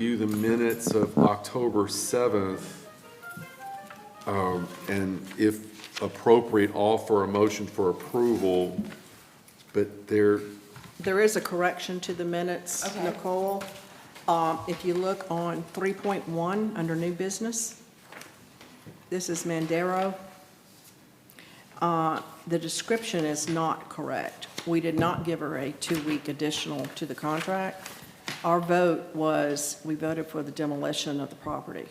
review the minutes of October 7th, and if appropriate, offer a motion for approval, but there is a correction to the minutes, Okay. Nicole. If you look on 3.1 under new business, this is Mandero. The description is not correct. We did not give her a 2-week additional to the contract. Our vote was, we voted for the demolition of the property.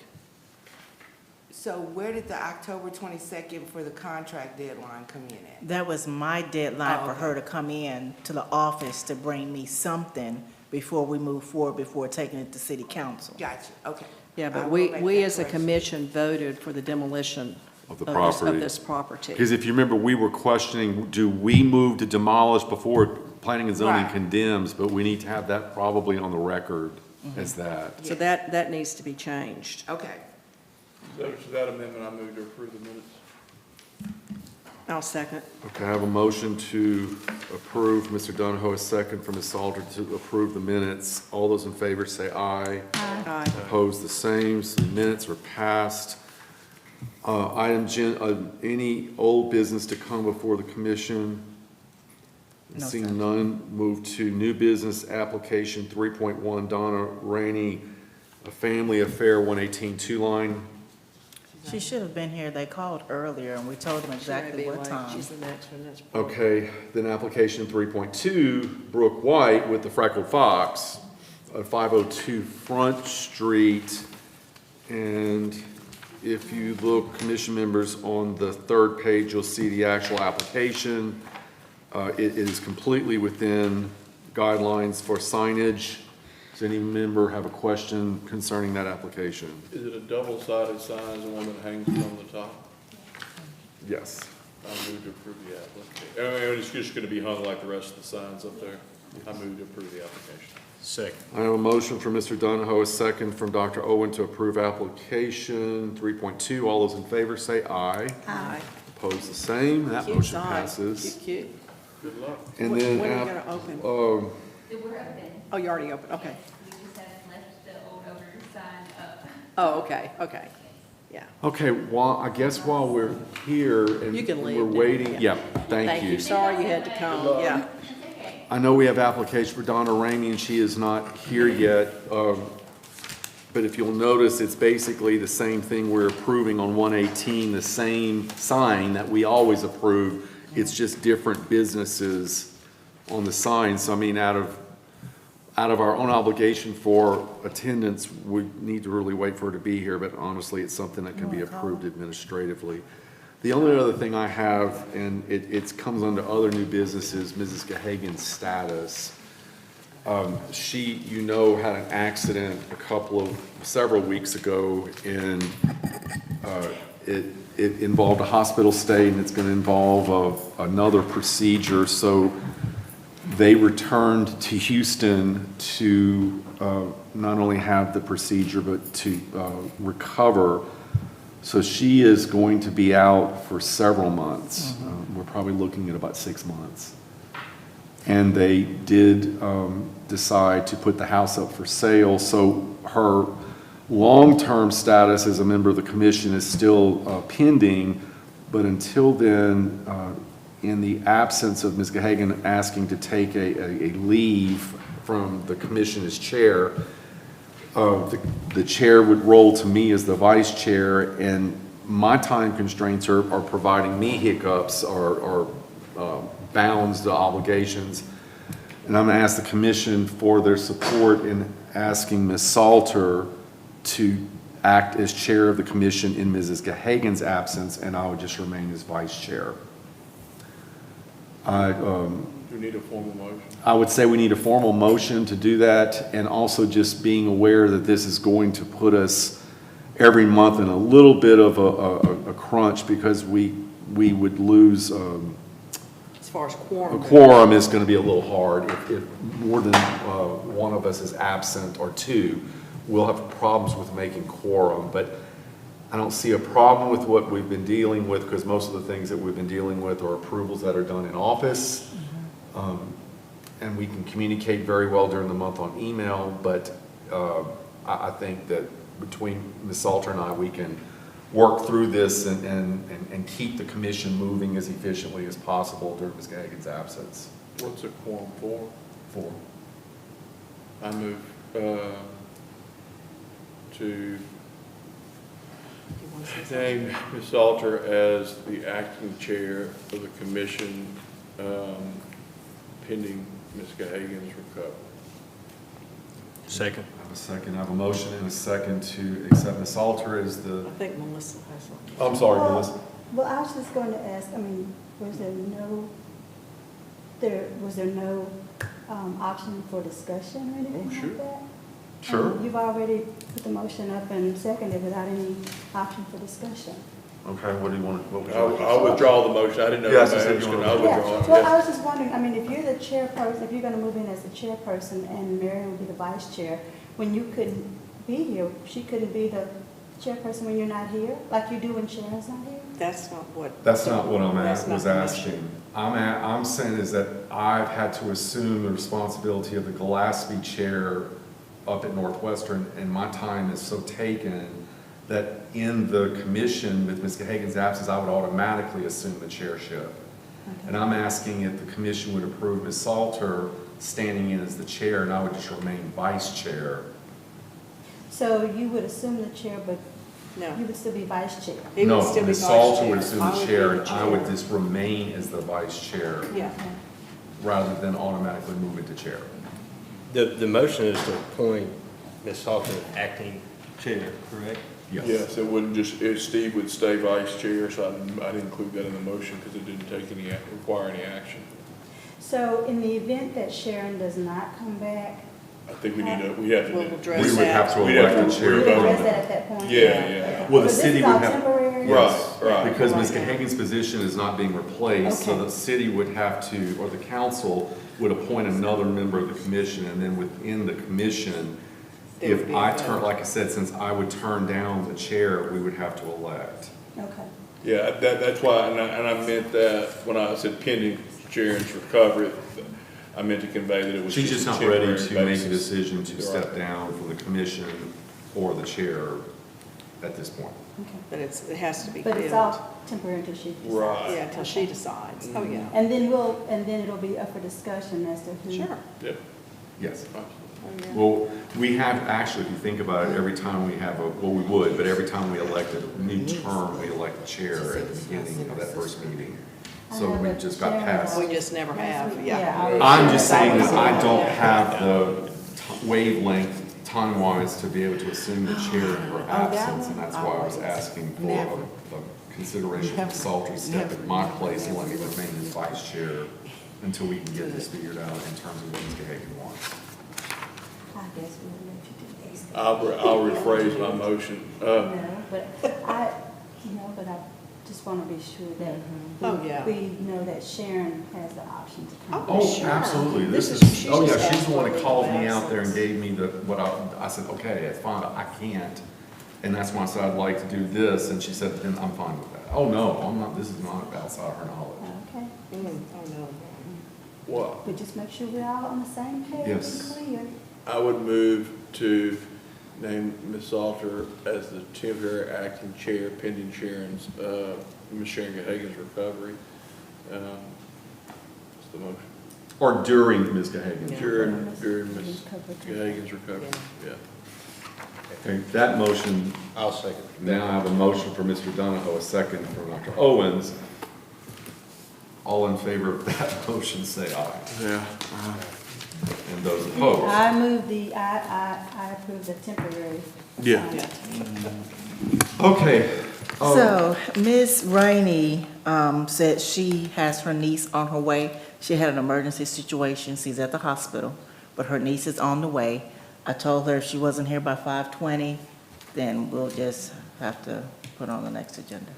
So where did the October 22nd for the contract deadline come in at? That was my deadline Oh, for okay. her to come in to the office to bring me something before we move forward, before taking it to city council. Gotcha, okay. Yeah, I but will we, make we that as a correction. commission voted for the demolition of the of property. this property. Because if you remember, we were questioning, do we move to demolish before planning and zoning Right. condemns? But we need to have that probably on the record as that. So that needs to be changed. Okay. So to that amendment, I move to approve the minutes. I'll second. Okay, I have a motion to approve, Mr. Donahoe, a second from Ms. Salter to approve the minutes. All those in favor say aye. Aye. Opposed, the same, so the minutes are passed. Any old business to come before the commission? No, Seeing sir. none, move to new business application 3.1, Donna Rainey, a family affair, 118 Two-Line. She should have been here. They called earlier and we told them exactly what time. She's the next one. That's Okay, then application 3.2, Brooke White with the freckled fox, 502 Front Street. And if you look, commission members, on the third page, you'll see the actual application. It is completely within guidelines for signage. Does any member have a question concerning that application? Is it a double-sided sign, is the one that hangs from the top? Yes. I move to approve the application. I mean, it's just gonna be hung like the rest of the signs up there. I move to approve the application. Second. I have a motion from Mr. Donahoe, a second from Dr. Owen to approve application 3.2. All those in favor say aye. Aye. Opposed, the same. That Cute motion sign. passes. Cute. Good luck. And When then, are you gonna open? We're open. Oh, you already opened, okay. We just haven't left the old owner sign up. Oh, okay, yeah. okay, I guess while we're here and You can leave we're now, waiting, yeah. yeah, thank you. Sorry you had to come, yeah. It's okay. I know we have application for Donna Ramey, and she is not here yet. But if you'll notice, it's basically the same thing we're approving on 118, the same sign that we always approve. It's just different businesses on the sign. So I mean, out of our own obligation for attendance, we need to really wait for her to be here, but honestly, it's something that can be approved administratively. The only other thing I have, and it comes under other new businesses, Mrs. Gahagan's status. She, had an accident several weeks ago, and it involved a hospital stay, and it's gonna involve another procedure. So they returned to Houston to not only have the procedure, but to recover. So she is going to be out for several months. We're probably looking at about 6 months. And they did decide to put the house up for sale. So her long-term status as a member of the commission is still pending. But until then, in the absence of Ms. Gahagan asking to take a leave from the commission as chair, the chair would roll to me as the vice chair, and my time constraints are providing me hiccups or bounds to obligations. And I'm gonna ask the commission for their support in asking Ms. Salter to act as chair of the commission in Mrs. Gahagan's absence, and I would just remain as vice chair. Do we need a formal motion? I would say we need a formal motion to do that, and also just being aware that this is going to put us every month in a little bit of a crunch, because we would lose, As far as quorum. a quorum is gonna be a little hard. If more than one of us is absent or two, we'll have problems with making quorum. But I don't see a problem with what we've been dealing with, because most of the things that we've been dealing with are approvals that are done in office. And we can communicate very well during the month on email, but I think that between Ms. Salter and I, we can work through this and keep the commission moving as efficiently as possible during Ms. Gagan's absence. What's a quorum for? 4. I move, to name Ms. Salter as the acting chair of the commission, pending Ms. Gahagan's recovery. Second. I have a second. I have a motion and a second to accept Ms. Salter as the, I think Melissa has one. I'm sorry, Melissa. Well, I was just going to ask, I mean, was there no option for discussion or anything sure. like that? Sure. You've already put the motion up and seconded without any option for discussion. Okay, what do you want, what would you like to say? I'll withdraw the motion. I didn't know. Yes, the I said you motion. wanna I'll Yeah, withdraw it. well, Yeah. I was just wondering, I mean, if you're the chairperson, if you're going to move in as the chairperson and Marion would be the vice chair, when you couldn't be here, she couldn't be the chairperson when you're not here, like you do when Sharon's not here? That's not what. That's not what I'm That's not was the asking. I'm saying is that I've had to assume the responsibility of the Gillespie chair up at Northwestern, and my time is so taken that in the commission with Ms. Gahagan's absence, I would automatically assume the chairship. And I'm asking if the commission would approve Ms. Salter standing in as the chair, and I would just remain vice chair. So you would assume the chair, but No. you would still be vice chair? He would No, still be Ms. vice Salter chair. would assume I the would chair, be and the I would chair. just remain as the vice chair, Yeah. Okay. rather than automatically move it to chair. The motion is to appoint Ms. Salter acting chair, correct? Yes, it wouldn't just, Steve would stay vice chair, so I didn't include that in the motion because it didn't take any, require any action. So in the event that Sharon does not come back, I think we have to. We'll address We would have to We'd have elect to the chair. we vote on address it. that at that point? Yeah, yeah. Okay. Well, the So city this is would all have- temporary? Right, right. Because Ms. Right. Gahagan's position is not being replaced, so Okay. the city would have to, or the council would appoint another member of the commission, and then within the commission, There would if be a I vote. turn, like I said, since I would turn down the chair, we would have to elect. Okay. Yeah, that's why, and I meant that when I said pending Sharon's recovery, I meant to convey that it was. She's just a not ready temporary to make a basis. decision to Right. step down from the commission or the chair at this point. Okay. But it has to be But filled. it's all temporary until she decides? Right. Yeah, until she decides. Oh, yeah. And then it'll be up for discussion as to who? Sure. Yeah. Yes. Oh, yeah. Well, we have, actually, if you think about it, every time we have well, we would, but every time we elect a new term, we elect the chair at the beginning of that first meeting. So we just got past. We just never have, yeah. I'm just saying that I don't have the wavelength time-wise to be able to assume the chair in her absence, and that's why I was asking for a consideration of Salter step in my place and let me remain as vice chair until we can get this figured out in terms of what Ms. Gahagan wants. I guess we'll let you do this. I'll rephrase my motion. No, but I just want to be sure that Oh, yeah. we know that Sharon has the option to come. Oh, Sure. absolutely. This This is- is, she's oh yeah, just she's the one that asked for called a me leave of out there and absence. gave me I said, okay, it's fine, but I can't. And that's why I said I'd like to do this, and she said, then I'm fine with that. Oh, no, I'm not, this is not outside her knowledge. Okay, Oh, no. Well, but just make sure we're all on the same page Yes. and clear. I would move to name Ms. Salter as the temporary acting chair pending Sharon's, Ms. Sharon Gahagan's recovery. What's the motion? Or during Ms. Gahagan. Yeah. During Ms. Recovery. Gahagan's recovery, yeah. Okay, that motion, I'll second. now I have a motion for Mr. Donahoe, a second from Dr. Owens. All in favor of that motion, say aye. Yeah. And those opposed? I approve the temporary. Yeah. Okay. So, Ms. Rainey, said she has her niece on her way. She had an emergency situation. She's at the hospital, but her niece is on the way. I told her if she wasn't here by 5:20, then we'll just have to put on the next agenda.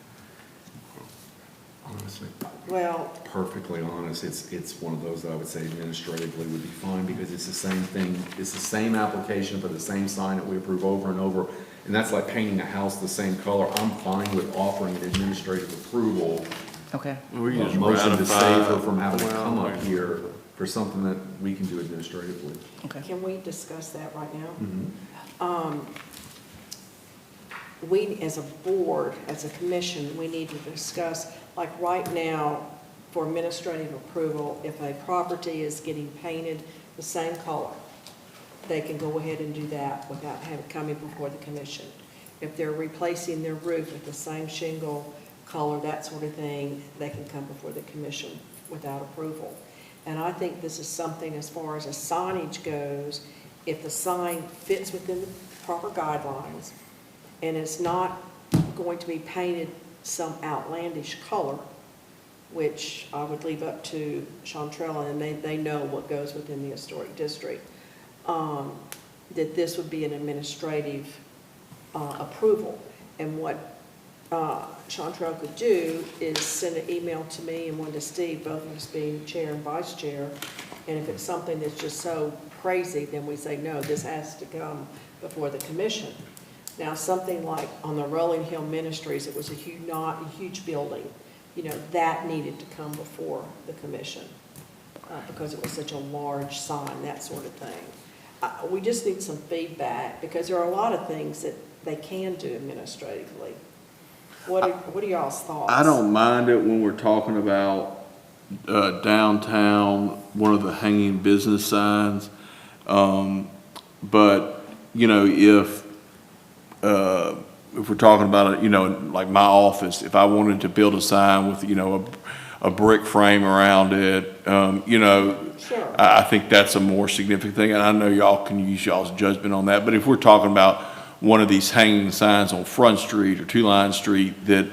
Honestly, Well, perfectly honest, it's one of those that I would say administratively would be fine, because it's the same thing, it's the same application for the same sign that we approve over and over, and that's like painting a house the same color. I'm fine with offering an administrative approval, Okay. We a motion to save her from having to come up here for something that we can do administratively. Okay. can we discuss that right now? we, as a board, as a commission, we need to discuss, like right now, for administrative approval, if a property is getting painted the same color, they can go ahead and do that without having, coming before the commission. If they're replacing their roof with the same shingle color, that sort of thing, they can come before the commission without approval. And I think this is something, as far as a signage goes, if the sign fits within the proper guidelines, and it's not going to be painted some outlandish color, which I would leave up to Chantrell, and they know what goes within the historic district, that this would be an administrative approval. And what Chantrell could do is send an email to me and one to Steve, both of us being chair and vice chair, and if it's something that's just so crazy, then we say, no, this has to come before the commission. Now, something like on the Rolling Hill Ministries, it was a huge building, you know, that needed to come before the commission because it was such a large sign, that sort of thing. We just need some feedback because there are a lot of things that they can do administratively. What are y'all's thoughts? I don't mind it when we're talking about downtown, one of the hanging business signs. But, you know, if we're talking about it, you know, like my office, if I wanted to build a sign with, you know, a brick frame around it, you know, Sure. I think that's a more significant thing. And I know y'all can use y'all's judgment on that. But if we're talking about one of these hanging signs on Front Street or Two Line Street that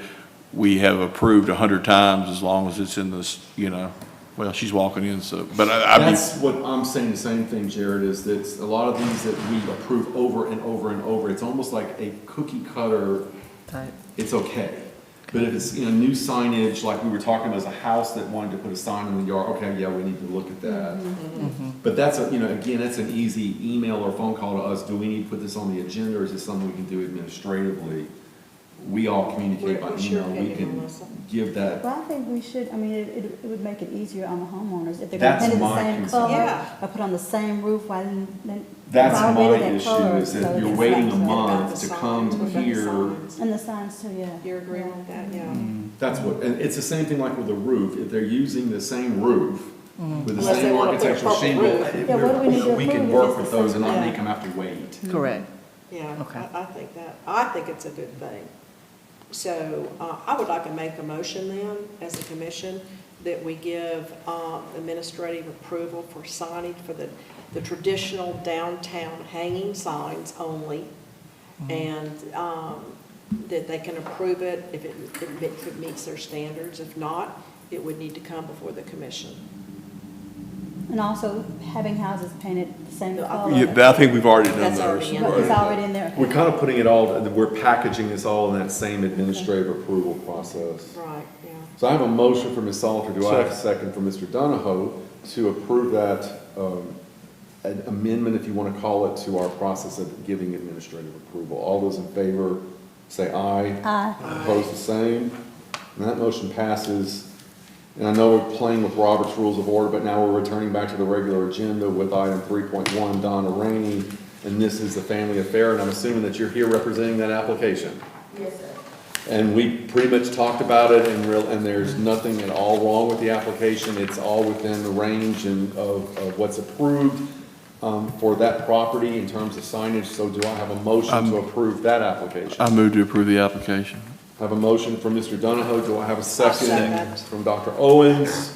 we have approved 100 times, as long as it's in this, you know, well, she's walking in, so, but I mean. That's what I'm saying, the same thing, Jared, is that a lot of these that we approve over and over and over, it's almost like a cookie cutter, Type. it's okay. But if it's, you know, new signage, like we were talking about, as a house that wanted to put a sign in the yard, okay, yeah, we need to look at that. But that's a, you know, again, that's an easy email or phone call to us, do we need to put this on the agenda, or is this something we can do administratively? We all communicate by What's your email, we opinion, can Melissa? give that. Well, I think we should, I mean, it would make it easier on the homeowners if they're gonna That's paint it the my same concern. color. Yeah. Or put on the same roof, why then? That's it's my already that issue, color, is so that you're it's waiting a like- month to come What about the here. signs? And the signs too, yeah. You agree with that, yeah? That's what, and it's the same thing like with the roof, if they're using the same roof with the Unless they same wanna put a architectural purple shingle, roof. Yeah, what do we need to we can approve if work it's with the those same- and not Yeah. make them have to wait. Correct. Yeah, Okay. I think it's a good thing. So I would like to make a motion then, as a commission, that we give administrative approval for signage for the traditional downtown hanging signs only, and that they can approve it if it meets their standards. If not, it would need to come before the commission. And also having houses painted the same Yeah, color. Yeah, I think we've already done That's already those. in But it's already in there. We're kind of putting it all, we're packaging this all in that same administrative approval process. Right, yeah. So I have a motion for Ms. Salter, do I have a second for Mr. Donahoe to approve that an amendment, if you want to call it, to our process of giving administrative approval? All those in favor, say aye. Aye. Opposed, the same. And that motion passes. And I know we're playing with Robert's Rules of Order, but now we're returning back to the regular agenda with item 3.1, Donna Rainey. And this is the family affair, and I'm assuming that you're here representing that application. Yes, sir. And we pretty much talked about it, and there's nothing at all wrong with the application. It's all within the range of what's approved for that property in terms of signage. So do I have a motion to approve that application? I move to approve the application. I have a motion from Mr. Donahoe. Do I have a second? Second. From Dr. Owens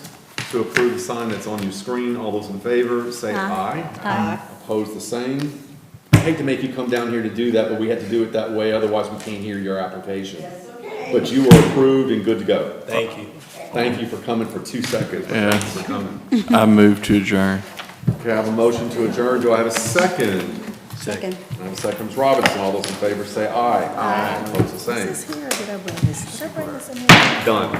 to approve the sign that's on your screen? All those in favor, say aye. Aye. Opposed, the same. I hate to make you come down here to do that, but we had to do it that way, otherwise we can't hear your application. But you are approved and good to go. Thank you. Thank you for coming for 2 seconds. but Yeah. Thanks for coming. I move to adjourn. Okay, I have a motion to adjourn. Do I have a second? Second. I have a second from Ms. Robinson. All those in favor say aye. Aye. Opposed, the same. Is this here or did I bring this? Did I bring this in here? Done.